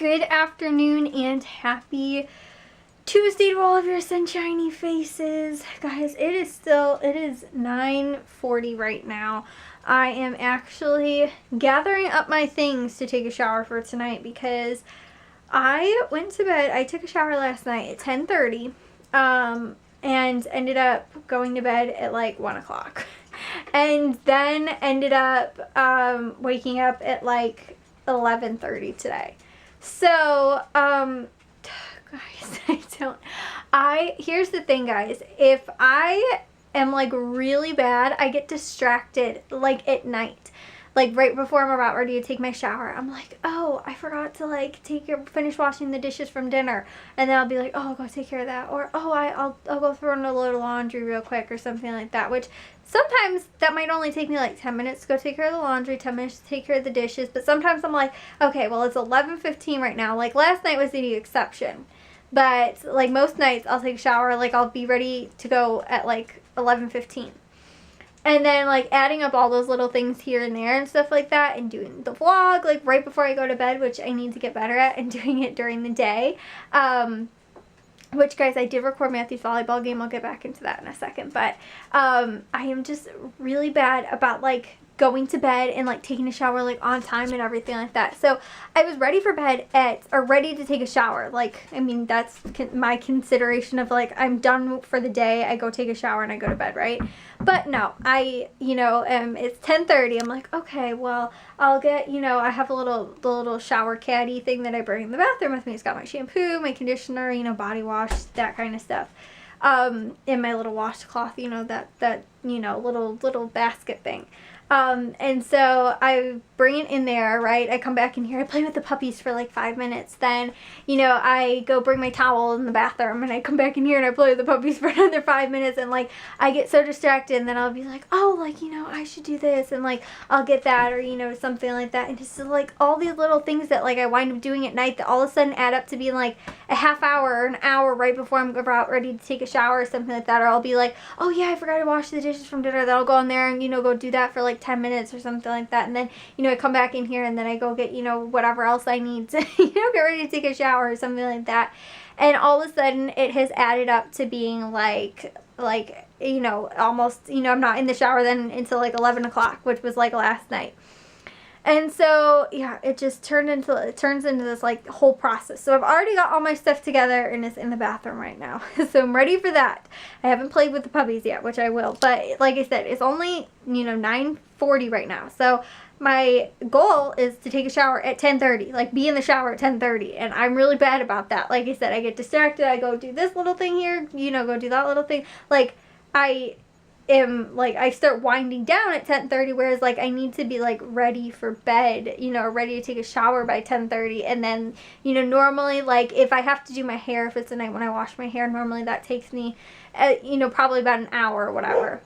Good afternoon and happy Tuesday to all of your sunshiny faces. Guys, it is 9:40 right now. I am actually gathering up my things to take a shower for tonight because I went to bed. I took a shower last night at 10:30 and ended up going to bed at like 1 o'clock. And then ended up waking up at like 11:30 today. So, guys, here's the thing, guys. If I am like really bad, I get distracted like at night. Like right before I'm about ready to take my shower, I'm like, oh, I forgot to like finish washing the dishes from dinner, and then I'll be like, oh, I'll go take care of that, or oh, I'll go throw in a load of laundry real quick or something like that. Which sometimes that might only take me like 10 minutes to go take care of the laundry, 10 minutes to take care of the dishes. But sometimes I'm like, okay, well it's 11:15 right now. Like last night was the exception, but like most nights I'll take a shower, like I'll be ready to go at like 11:15. And then, like, adding up all those little things here and there and stuff like that, and doing the vlog, like, right before I go to bed, which I need to get better at, and doing it during the day. Which, guys, I did record Matthew's volleyball game. I'll get back into that in a second. But I am just really bad about, like, going to bed and, like, taking a shower, like, on time and everything like that. So I was ready for bed ready to take a shower. Like, I mean, that's my consideration of, like, I'm done for the day. I go take a shower and I go to bed, right? But no, it's 10:30. I'm like, okay, well, I'll get, I have the little shower caddy thing that I bring in the bathroom with me. It's got my shampoo, my conditioner, body wash, that kind of stuff. In my little washcloth, that little basket thing. And so I bring it in there, right? I come back in here, I play with the puppies for like 5 minutes. Then, I go bring my towel in the bathroom, and I come back in here and I play with the puppies for another 5 minutes. And like, I get so distracted, and then I'll be like, oh, like, I should do this. And like, I'll get that, or, something like that. And just like all these little things that like I wind up doing at night that all of a sudden add up to being like a half hour or an hour right before I'm about ready to take a shower or something like that. Or I'll be like, oh yeah, I forgot to wash the dishes from dinner. Then I'll go in there and, go do that for like 10 minutes or something like that. And then, I come back in here and then I go get, whatever else I need to, get ready to take a shower or something like that. And all of a sudden it has added up to being like, almost, I'm not in the shower then until like 11 o'clock, which was like last night. And so, yeah, it turns into this, like, whole process. So I've already got all my stuff together, and it's in the bathroom right now. So I'm ready for that. I haven't played with the puppies yet, which I will. But, like I said, it's only, 9:40 right now. So my goal is to take a shower at 10:30. Like, be in the shower at 10:30. And I'm really bad about that. Like I said, I get distracted. I go do this little thing here, go do that little thing. Like, I start winding down at 10:30, whereas like I need to be like ready for bed, ready to take a shower by 10:30. And then, normally, like if I have to do my hair, if it's the night when I wash my hair, normally that takes me probably about an hour or whatever.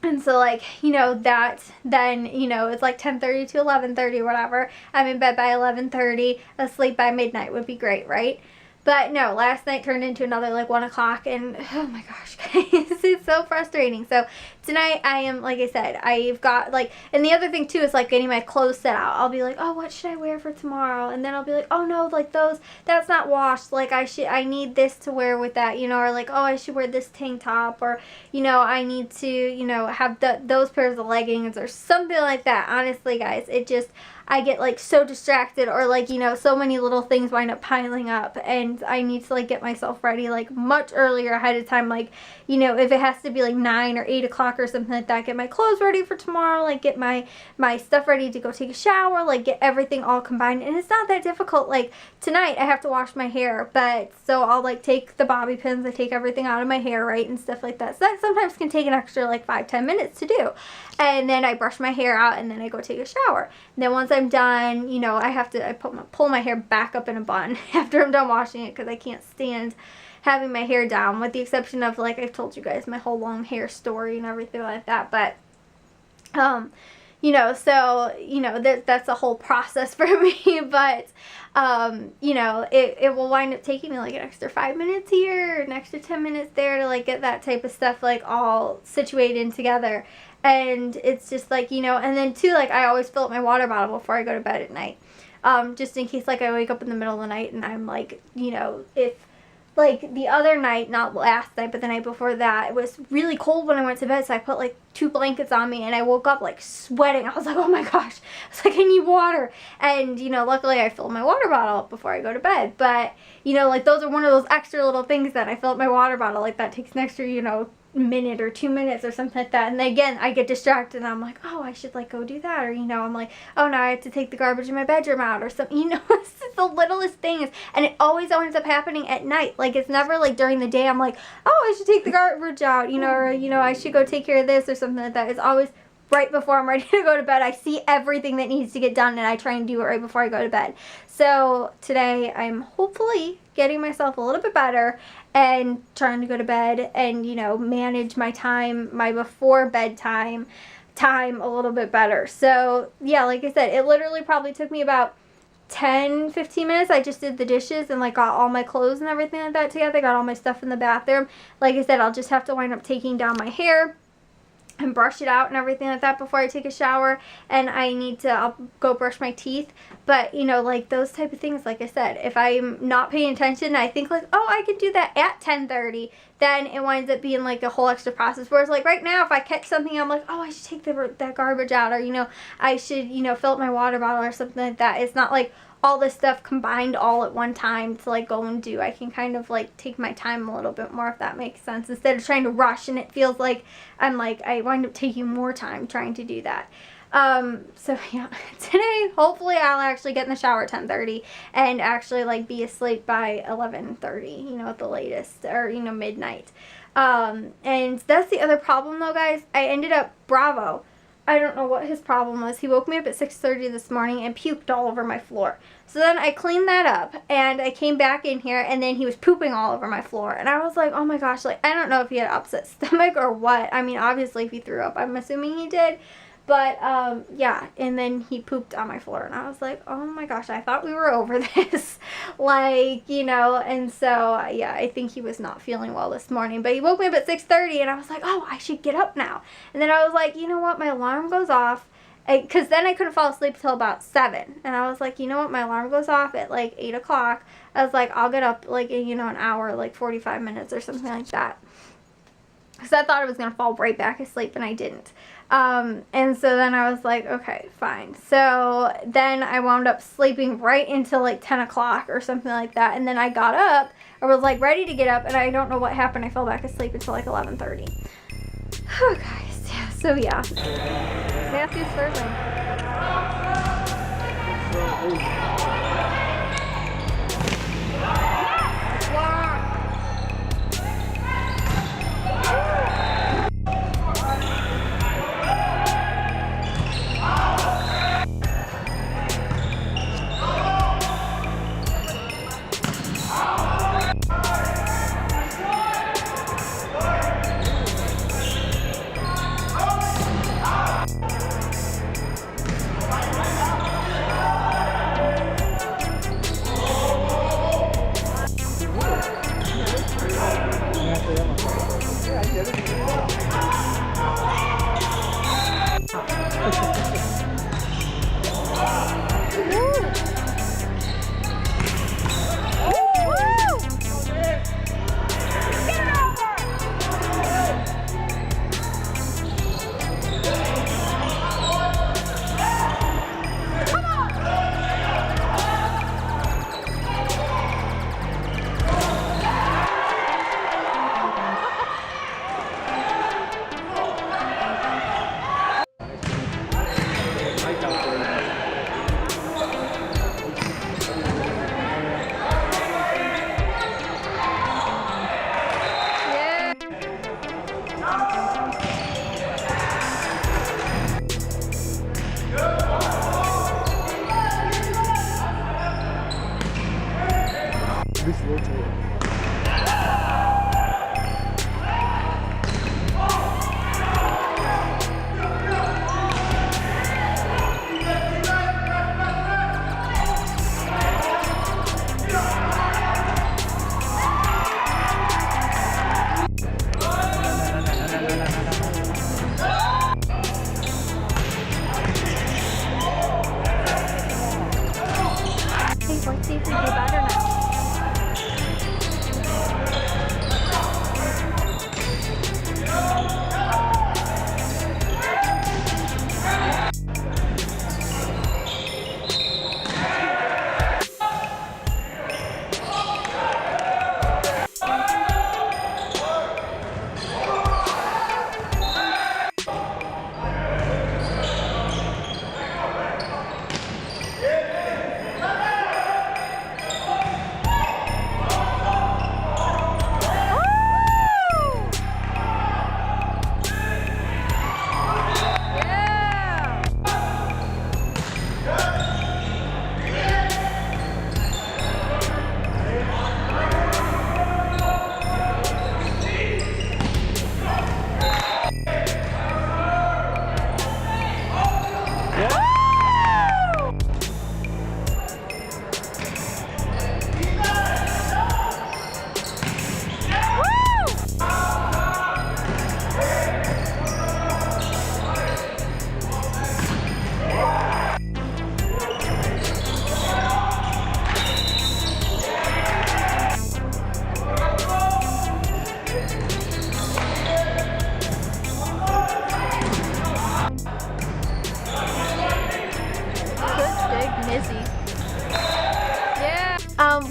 And so like, that then, it's like 10:30 to 11:30 or whatever. I'm in bed by 11:30, asleep by midnight would be great, right? But no, last night turned into another like 1 o'clock, and oh my gosh, guys, it's so frustrating. So tonight I am, like I said, I've got like, and the other thing too is like getting my clothes set out. I'll be like, oh, what should I wear for tomorrow? And then I'll be like, oh no, like that's not washed. Like I need this to wear with that, or like, oh, I should wear this tank top, or, I need to, have those pairs of leggings or something like that. Honestly, guys, I get like so distracted, or like, so many little things wind up piling up, and I need to like get myself ready like much earlier ahead of time. Like, if it has to be like 9 or 8 o'clock or something like that, get my clothes ready for tomorrow, like get my stuff ready to go take a shower, like get everything all combined. And it's not that difficult. Like tonight I have to wash my hair, but so I'll like take the bobby pins, I take everything out of my hair, right, and stuff like that. So that sometimes can take an extra like 5-10 minutes to do. And then I brush my hair out, and then I go take a shower. And then once I'm done, I pull my hair back up in a bun after I'm done washing it, because I can't stand having my hair down, with the exception of, like I've told you guys, my whole long hair story and everything like that. But, so, that's a whole process for me. But, it will wind up taking me like an extra 5 minutes here, an extra 10 minutes there to like get that type of stuff like all situated together. And it's just like, and then too, like I always fill up my water bottle before I go to bed at night. just in case like I wake up in the middle of the night and I'm like, you know, if like the other night, not last night, but the night before that, it was really cold when I went to bed, so I put like 2 blankets on me and I woke up like sweating. I was like, oh my gosh, I was like, I need water. And, you know, luckily I filled my water bottle up before I go to bed. But, you know, like those are one of those extra little things that I fill up my water bottle. Like that takes an extra, you know, minute or 2 minutes or something like that. And then again, I get distracted and I'm like, oh, I should like go do that. Or, you know, I'm like, oh, now I have to take the garbage in my bedroom out or something. You know, it's just the littlest things. And it always ends up happening at night. Like it's never like during the day I'm like, oh, I should take the garbage out, you know, or, you know, I should go take care of this or something like that. It's always right before I'm ready to go to bed. I see everything that needs to get done and I try and do it right before I go to bed. So today I'm hopefully getting myself a little bit better and trying to go to bed and, you know, manage my time, my before bedtime time a little bit better. So yeah, like I said, it literally probably took me about 10-15 minutes. I just did the dishes and like got all my clothes and everything like that together. Got all my stuff in the bathroom. Like I said, I'll just have to wind up taking down my hair and brush it out and everything like that before I take a shower, and I'll go brush my teeth. But, you know, like those type of things, like I said, if I'm not paying attention, I think like, oh, I can do that at 10:30, then it winds up being like a whole extra process. Whereas like right now, if I catch something, I'm like, oh, I should take that garbage out, or, you know, I should, you know, fill up my water bottle or something like that. It's not like all this stuff combined all at one time to like go and do. I can kind of like take my time a little bit more, if that makes sense, instead of trying to rush, and it feels like I wind up taking more time trying to do that. So yeah, today hopefully I'll actually get in the shower at 10:30 and actually like be asleep by 11:30, you know, at the latest, or, you know, midnight. And that's the other problem though, guys. I ended up, Bravo, I don't know what his problem was. He woke me up at 6:30 this morning and puked all over my floor. So then I cleaned that up and I came back in here and then he was pooping all over my floor. And I was like, oh my gosh, like I don't know if he had upset stomach or what. I mean, obviously if he threw up, I'm assuming he did. But, yeah, and then he pooped on my floor, and I was like, oh my gosh, I thought we were over this, like, you know, and so, yeah, I think he was not feeling well this morning, but he woke me up at 6:30, and I was like, oh, I should get up now, and then I was like, you know what, my alarm goes off, because then I couldn't fall asleep until about 7, and I was like, you know what, my alarm goes off at, like, 8 o'clock, I was like, I'll get up, like, in, you know, an hour, like, 45 minutes or something like that, because I thought I was going to fall right back asleep, and I didn't. And so then I was like, okay, fine. So then I wound up sleeping right until like 10 o'clock or something like that. And then I got up, or was like ready to get up, and I don't know what happened. I fell back asleep until like 11:30. Oh, guys. Yeah. So yeah. Matthew's Thursday.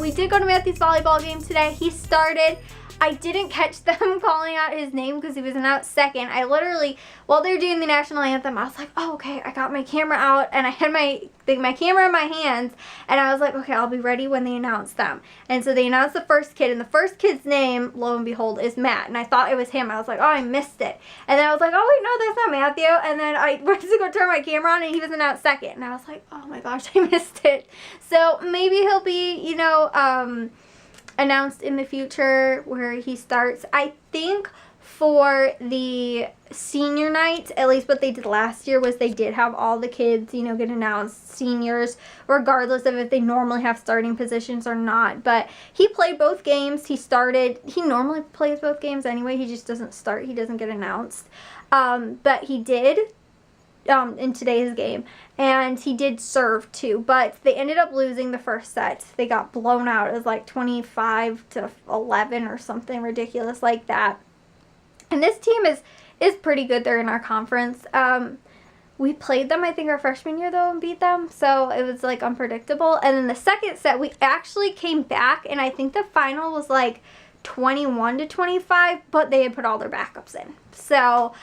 we did go to Matthew's volleyball game today. He started. I didn't catch them calling out his name because he was out second. I literally, while they were doing the national anthem, I was like, oh, okay, I got my camera out, and I had my camera in my hands, and I was like, okay, I'll be ready when they announce them. And so they announced the first kid, and the first kid's name, lo and behold, is Matt, and I thought it was him. I was like, oh, I missed it. And then I was like, oh, wait, no, that's not Matthew. And then I went to go turn my camera on, and he was out second, and I was like, oh my gosh, I missed it. So maybe he'll be, you know, announced in the future where he starts. I think for the senior night, at least what they did last year was they did have all the kids, you know, get announced, seniors, regardless of if they normally have starting positions or not. But he played both games. He started. He normally plays both games anyway. He just doesn't start. He doesn't get announced. But he did in today's game, and he did serve too, but they ended up losing the first set. They got blown out. It was like 25-11 or something ridiculous like that. And this team is pretty good. They're in our conference. We played them, I think, our freshman year though, and beat them, so it was like unpredictable. And then the second set, we actually came back, and I think the final was like 21-25, but they had put all their backups in. So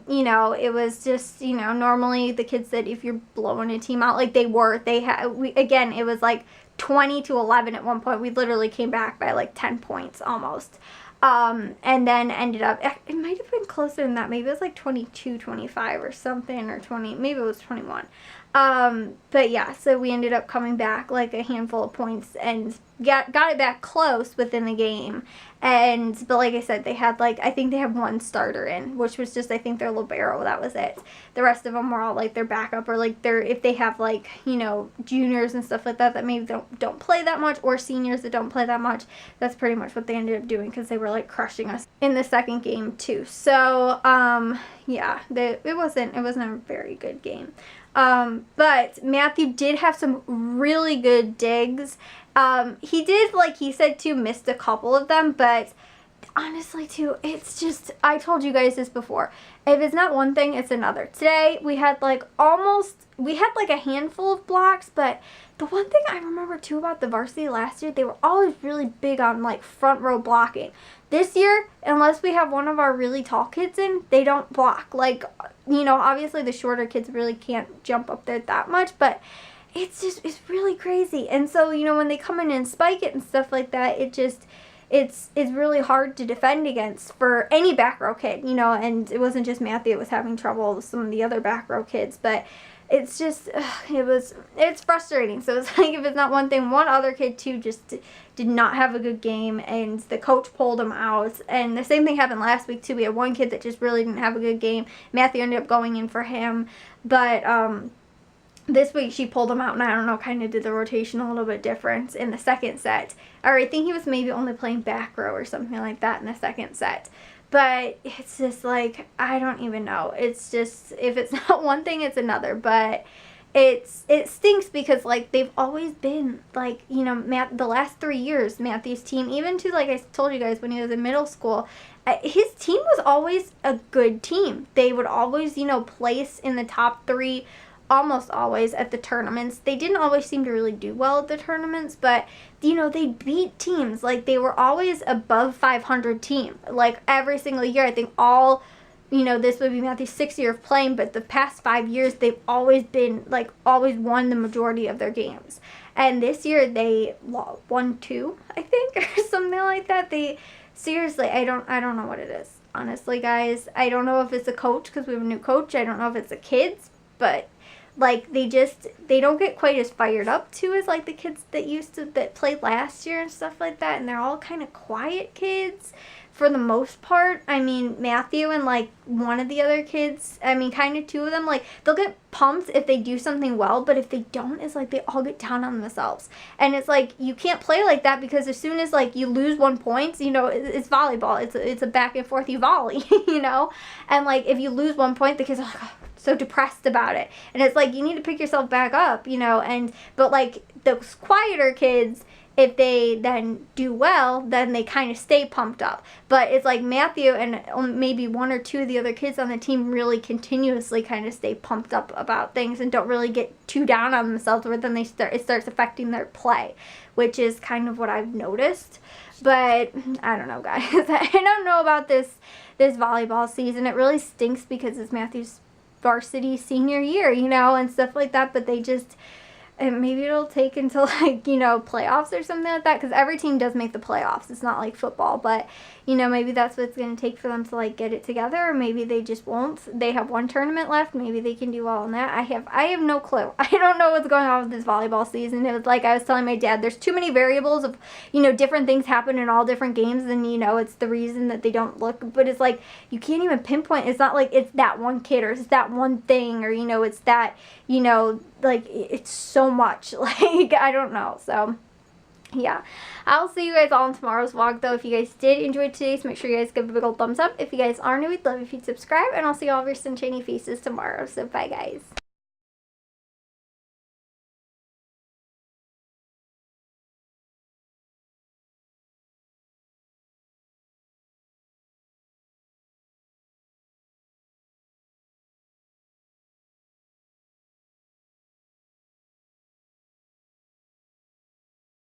you know, it was just, you know, normally the kids that if you're blowing a team out like they had, again, it was like 20-11 at one point. We literally came back by like 10 points almost. And then ended up, it might have been closer than that. Maybe it was like 22-25 or something, or 20, maybe it was 21. But yeah, so we ended up coming back like a handful of points and got it back close within the game. But like I said, they had like, I think they had one starter in, which was just, I think, their libero. That was it. The rest of them were all like their backup, or like if they have like, you know, juniors and stuff like that maybe don't play that much, or seniors that don't play that much. That's pretty much what they ended up doing, because they were like crushing us in the second game too. So yeah, it wasn't a very good game. But Matthew did have some really good digs. He did, like he said too, missed a couple of them, but honestly too, it's just, I told you guys this before, if it's not one thing, it's another. Today, we had like a handful of blocks, but the one thing I remember too about the varsity last year, they were always really big on like front row blocking. This year, unless we have one of our really tall kids in, they don't block. Like, you know, obviously the shorter kids really can't jump up there that much, but it's really crazy. And so, you know, when they come in and spike it and stuff like that, it's really hard to defend against for any back row kid, you know. And it wasn't just Matthew that was having trouble with some of the other back row kids, but it's just, it's frustrating. So it's like, if it's not one thing, one other kid too just did not have a good game, and the coach pulled him out. And the same thing happened last week too. We had one kid that just really didn't have a good game. Matthew ended up going in for him, but this week she pulled him out, and I don't know, kind of did the rotation a little bit different in the second set. Or I think he was maybe only playing back row or something like that in the second set. But it's just like, I don't even know. It's just, if it's not one thing, it's another. But it stinks because, like, they've always been, like, you know, the last 3 years, Matthew's team, even to, like I told you guys, when he was in middle school, his team was always a good team. They would always, you know, place in the top 3, almost always at the tournaments. They didn't always seem to really do well at the tournaments, but, you know, they beat teams. Like, they were always above 500 team, like, every single year. I think all, you know, this would be Matthew's 6th year of playing, but the past 5 years, they've always been, like, always won the majority of their games. And this year, they won 2, I think, or something like that. Seriously, I don't know what it is. Honestly, guys, I don't know if it's a coach, because we have a new coach. I don't know if it's the kids, but like, they don't get quite as fired up too as like the kids that played last year and stuff like that, and they're all kind of quiet kids for the most part. I mean, Matthew and like one of the other kids, I mean, kind of 2 of them, like, they'll get pumped if they do something well, but if they don't, it's like they all get down on themselves. And it's like, you can't play like that, because as soon as like you lose 1 point, you know, it's volleyball. It's a back and forth you volley, you know? And like, if you lose 1 point, the kids are like, oh, so depressed about it. And it's like, you need to pick yourself back up, you know. But like those quieter kids, if they then do well, then they kind of stay pumped up. But it's like Matthew and maybe one or two of the other kids on the team really continuously kind of stay pumped up about things and don't really get too down on themselves, where then it starts affecting their play, which is kind of what I've noticed. But I don't know, guys. I don't know about this volleyball season. It really stinks because it's Matthew's varsity senior year, and stuff like that. But they just, and maybe it'll take until playoffs or something like that, because every team does make the playoffs. It's not like football, but maybe that's what it's going to take for them to get it together, or maybe they just won't. They have one tournament left. Maybe they can do well in that. I have no clue. I don't know what's going on with this volleyball season. It was like I was telling my dad, there's too many variables of different things happen in all different games, and it's the reason that they don't look. But it's like you can't even pinpoint. It's not like it's that one kid, or it's that one thing, or it's that it's so much. I don't know. So yeah, I'll see you guys all in tomorrow's vlog, though. If you guys did enjoy today's, make sure you guys give a big old thumbs up. If you guys are new, we'd love if you'd subscribe, and I'll see all of your sunshiny faces tomorrow. So bye, guys.